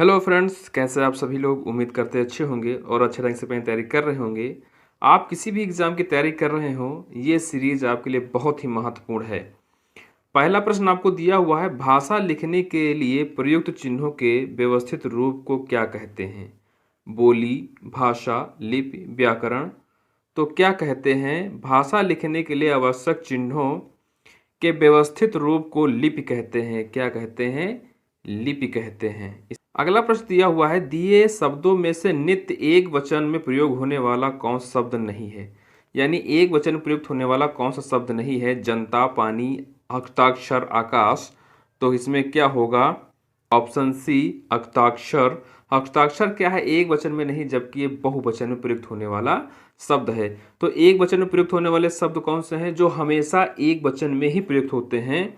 Hello friends, कैसे आप सभी लोग। उम्मीद करते अच्छे होंगे और अच्छे ढंग से अपनी तैयारी कर रहे होंगे। आप किसी भी एग्ज़ाम की तैयारी कर रहे हो, ये सीरीज़ आपके लिए बहुत ही महत्वपूर्ण है। पहला प्रश्न आपको दिया हुआ है, भाषा लिखने के लिए प्रयुक्त चिन्हों के व्यवस्थित रूप को क्या कहते हैं? बोली, भाषा, लिपि, व्याकरण। तो क्या कहते हैं? भाषा लिखने के लिए आवश्यक चिन्हों के व्यवस्थित रूप को लिपि कहते हैं। क्या कहते हैं? लिपि कहते हैं। अगला प्रश्न दिया हुआ है, दिए शब्दों में से नित्य एक वचन में प्रयोग होने वाला कौन सा शब्द नहीं है? यानी एक वचन में प्रयुक्त होने वाला कौन सा शब्द नहीं है? जनता, पानी, हस्ताक्षर, आकाश। तो इसमें क्या होगा? ऑप्शन सी, हस्ताक्षर। हस्ताक्षर क्या है? एक वचन में नहीं, जबकि ये बहुवचन में प्रयुक्त होने वाला शब्द है। तो एक वचन में प्रयुक्त होने वाले शब्द कौन से हैं जो हमेशा एक वचन में ही प्रयुक्त होते हैं?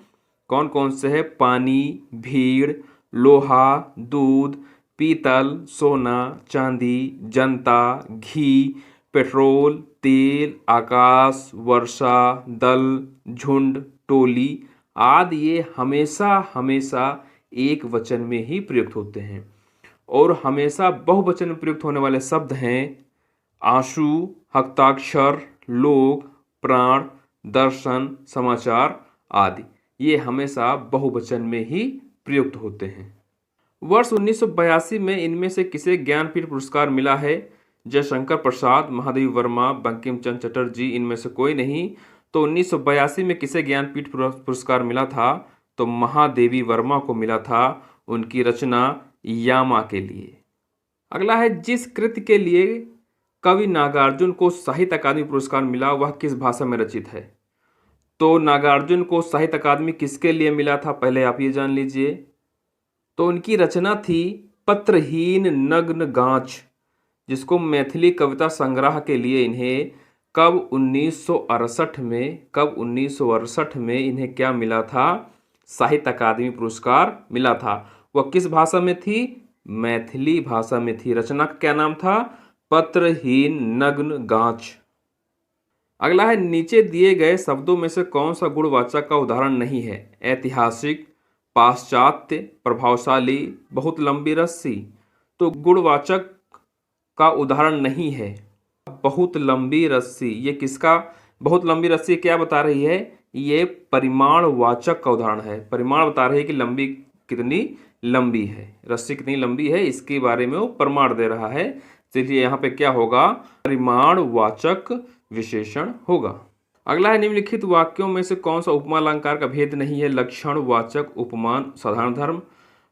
कौन कौन से हैं? पानी, भीड़, लोहा, दूध, पीतल, सोना, चांदी, जनता, घी, पेट्रोल, तेल, आकाश, वर्षा, दल, झुंड, टोली आदि। ये हमेशा हमेशा एक वचन में ही प्रयुक्त होते हैं। और हमेशा बहुवचन में प्रयुक्त होने वाले शब्द हैं आंसू, हस्ताक्षर, लोग, प्राण, दर्शन, समाचार आदि। ये हमेशा बहुवचन में ही प्रयुक्त होते हैं। वर्ष 1982 में इनमें से किसे ज्ञानपीठ पुरस्कार मिला है? जयशंकर प्रसाद, महादेवी वर्मा, बंकिम चंद्र चटर्जी, इनमें से कोई नहीं। तो 1982 में किसे ज्ञानपीठ पुरस्कार मिला था? तो महादेवी वर्मा को मिला था, उनकी रचना यामा के लिए। अगला है, जिस कृति के लिए कवि नागार्जुन को साहित्य अकादमी पुरस्कार मिला वह किस भाषा में रचित है? तो नागार्जुन को साहित्य अकादमी किसके लिए मिला था, पहले आप ये जान लीजिए। तो उनकी रचना थी पत्रहीन नग्न गांच, जिसको मैथिली कविता संग्रह के लिए इन्हें कब 1968 में इन्हें क्या मिला था? साहित्य अकादमी पुरस्कार मिला था। वह किस भाषा में थी? मैथिली भाषा में थी। रचना का क्या नाम था? पत्रहीन नग्न गांच। अगला है, नीचे दिए गए शब्दों में से कौन सा गुणवाचक का उदाहरण नहीं है? ऐतिहासिक, पाश्चात्य, प्रभावशाली, बहुत लंबी रस्सी। तो गुणवाचक का उदाहरण नहीं है बहुत लंबी रस्सी। ये किसका? बहुत लंबी रस्सी क्या बता रही है? ये परिमाणवाचक का उदाहरण है। परिमाण बता रही है कि लंबी कितनी लंबी है, रस्सी कितनी लंबी है, इसके बारे में वो प्रमाण दे रहा है। चलिए यहाँ पे क्या होगा? परिमाणवाचक विशेषण होगा। अगला है, निम्नलिखित वाक्यों में से कौन सा उपमा अलंकार का भेद नहीं है? लक्षण, वाचक, उपमान, साधारण धर्म।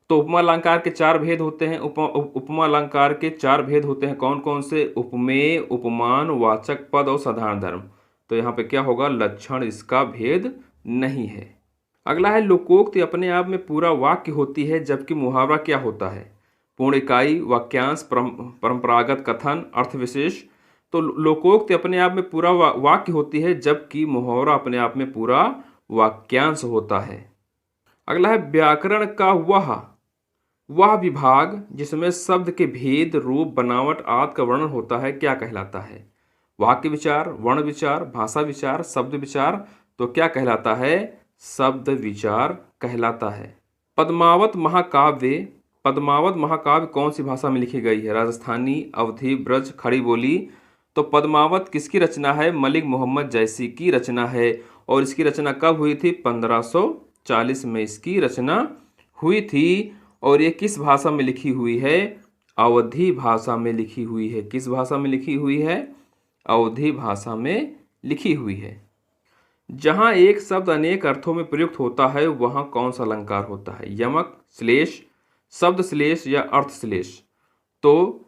तो उपमा अलंकार के चार भेद होते हैं। उपमा अलंकार के चार भेद होते हैं। कौन कौन से? उपमेय, उपमान, वाचक पद और साधारण धर्म। तो यहाँ पे क्या होगा? लक्षण इसका भेद नहीं है। अगला है, लोकोक्ति अपने आप में पूरा वाक्य होती है, जबकि मुहावरा क्या होता है? पूर्ण इकाई, वाक्यांश, परंपरागत कथन, अर्थ विशेष। तो लोकोक्ति अपने आप में पूरा वाक्य होती है, जबकि मुहावरा अपने आप में पूरा वाक्यांश होता है। अगला है, व्याकरण का वह विभाग जिसमें शब्द के भेद, रूप, बनावट आदि का वर्णन होता है क्या कहलाता है? वाक्य विचार, वर्ण विचार, भाषा विचार, शब्द विचार। तो क्या कहलाता है? शब्द विचार कहलाता है। पद्मावत महाकाव्य कौन सी भाषा में लिखी गई है? राजस्थानी, अवधी, ब्रज, खड़ी बोली। तो पद्मावत किसकी रचना है? मलिक मोहम्मद जैसी की रचना है। और इसकी रचना कब हुई थी? 1540 में इसकी रचना हुई थी। और ये किस भाषा में लिखी हुई है? अवधी भाषा में लिखी हुई है। किस भाषा में लिखी हुई है? अवधी भाषा में लिखी हुई है। जहाँ एक शब्द अनेक अर्थों में प्रयुक्त होता है वहाँ कौन सा अलंकार होता है? यमक, श्लेष, शब्द श्लेष या अर्थ श्लेष। तो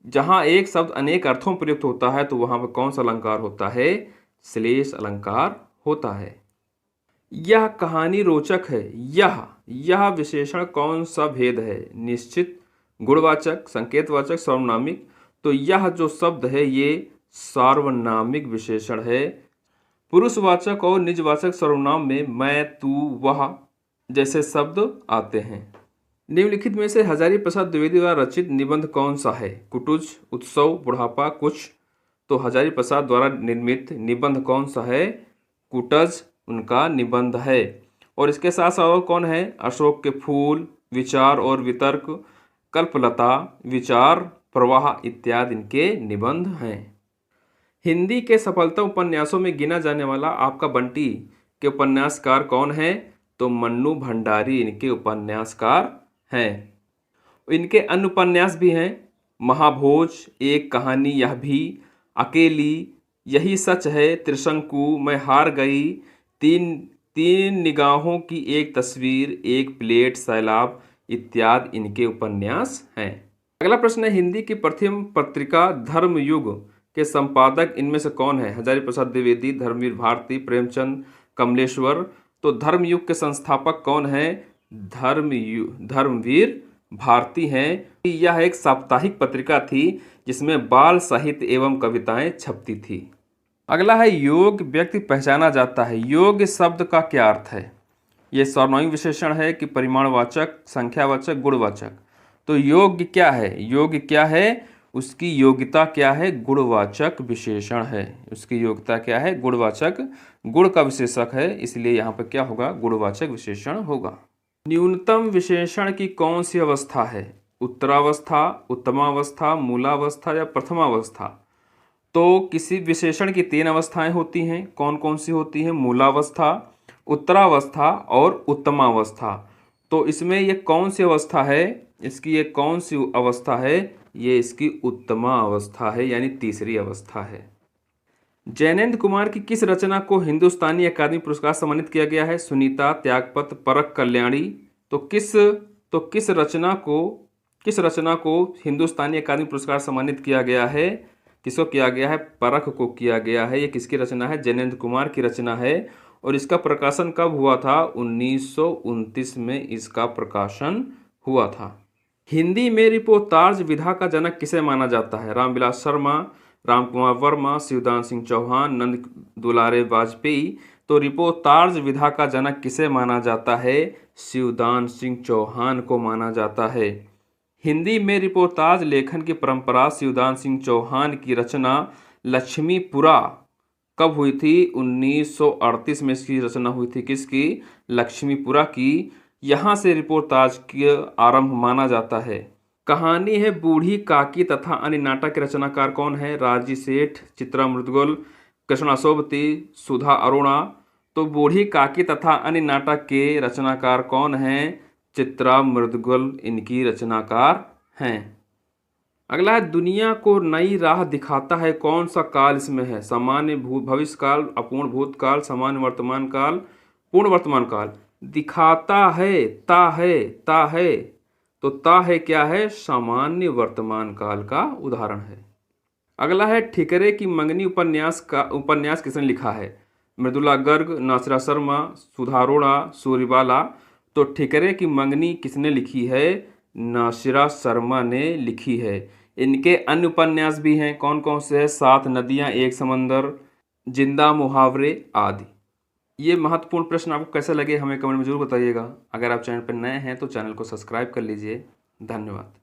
जहाँ एक शब्द अनेक अर्थों में प्रयुक्त होता है तो वहाँ पर कौन सा अलंकार होता है? श्लेष अलंकार होता है। यह कहानी रोचक है। यह विशेषण कौन सा भेद है? निश्चित, गुणवाचक, संकेतवाचक, सार्वनामिक। तो यह जो शब्द है ये सार्वनामिक विशेषण है। पुरुषवाचक और निजवाचक सर्वनाम में मैं, तू, वह जैसे शब्द आते हैं। निम्नलिखित में से हजारी प्रसाद द्विवेदी द्वारा रचित निबंध कौन सा है? कुटुज, उत्सव, बुढ़ापा, कुछ। तो हजारी प्रसाद द्वारा निर्मित निबंध कौन सा है? कुटज उनका निबंध है। और इसके साथ साथ और कौन है? अशोक के फूल, विचार और वितर्क, कल्पलता, विचार प्रवाह इत्यादि इनके निबंध हैं। हिंदी के सफलता उपन्यासों में गिना जाने वाला आपका बंटी के उपन्यासकार कौन है? तो मन्नू भंडारी इनके उपन्यासकार हैं। इनके अन्य उपन्यास भी हैं, महाभोज, एक कहानी यह भी, अकेली, यही सच है, त्रिशंकु, मैं हार गई, तीन तीन निगाहों की एक तस्वीर, एक प्लेट, सैलाब इत्यादि इनके उपन्यास हैं। अगला प्रश्न है, हिंदी की प्रथम पत्रिका धर्मयुग के संपादक इनमें से कौन है? हजारी प्रसाद द्विवेदी, धर्मवीर भारती, प्रेमचंद, कमलेश्वर। तो धर्मयुग के संस्थापक कौन है? धर्मवीर भारती हैं। यह एक साप्ताहिक पत्रिका थी जिसमें बाल साहित्य एवं कविताएं छपती थी। अगला है, योग व्यक्ति पहचाना जाता है। योग शब्द का क्या अर्थ है? यह सर्वनामी विशेषण है कि परिमाणवाचक, संख्यावाचक, गुणवाचक? तो योग क्या है? योग क्या है? उसकी योग्यता क्या है? गुणवाचक विशेषण है। उसकी योग्यता क्या है? गुणवाचक, गुण का विशेषक है, इसलिए यहाँ पर क्या होगा? गुणवाचक विशेषण होगा। न्यूनतम विशेषण की कौन सी अवस्था है? उत्तरावस्था, उत्तमावस्था, मूलावस्था या प्रथमावस्था? तो किसी विशेषण की 3 अवस्थाएं होती हैं। कौन कौन सी होती हैं? मूलावस्था, उत्तरावस्था और उत्तमावस्था। तो इसमें ये कौन सी अवस्था है? इसकी ये कौन सी अवस्था है? ये इसकी उत्तमा अवस्था है, यानी तीसरी अवस्था है। जैनेन्द्र कुमार की किस रचना को हिंदुस्तानी अकादमी पुरस्कार सम्मानित किया गया है? सुनीता, त्यागपत्र, परख, कल्याणी। तो किस रचना को हिंदुस्तानी अकादमी पुरस्कार सम्मानित किया गया है? किसको किया गया है? परख को किया गया है। ये किसकी रचना है? जैनेन्द्र कुमार की रचना है। और इसका प्रकाशन कब हुआ था? 1929 में इसका प्रकाशन हुआ था। हिंदी में रिपोर्ताज विधा का जनक किसे माना जाता है? रामविलास शर्मा, रामकुमार वर्मा, शिवदान सिंह चौहान, नंद दुलारे वाजपेयी। तो रिपोर्ताज विधा का जनक किसे माना जाता है? शिवदान सिंह चौहान को माना जाता है। हिंदी में रिपोर्ताज लेखन की परंपरा शिवदान सिंह चौहान की रचना लक्ष्मीपुरा कब हुई थी? 1938 में इसकी रचना हुई थी। किसकी? लक्ष्मीपुरा की। यहाँ से रिपोर्ताज का आरंभ माना जाता है। कहानी है बूढ़ी काकी तथा अन्य नाटक के रचनाकार कौन है? राजी सेठ, चित्रा मृदुल, कृष्णा सोबती, सुधा अरोड़ा। तो बूढ़ी काकी तथा अन्य नाटक के रचनाकार कौन हैं? चित्रा मृदुल इनकी रचनाकार हैं। अगला है, दुनिया को नई राह दिखाता है कौन सा काल इसमें है? सामान्य भविष्य काल, अपूर्ण भूतकाल, सामान्य वर्तमान काल, पूर्ण वर्तमान काल। दिखाता है, ता है। तो ता है क्या है? सामान्य वर्तमान काल का उदाहरण है। अगला है, ठिकरे की मंगनी उपन्यास किसने लिखा है? मृदुला गर्ग, नासिरा शर्मा, सुधा अरोड़ा, सूर्यबाला। तो ठिकरे की मंगनी किसने लिखी है? नासिरा शर्मा ने लिखी है। इनके अन्य उपन्यास भी हैं। कौन कौन से हैं? 7 नदियाँ, एक समंदर, जिंदा मुहावरे आदि। ये महत्वपूर्ण प्रश्न आपको कैसे लगे हमें कमेंट में जरूर बताइएगा। अगर आप चैनल पर नए हैं तो चैनल को सब्सक्राइब कर लीजिए। धन्यवाद।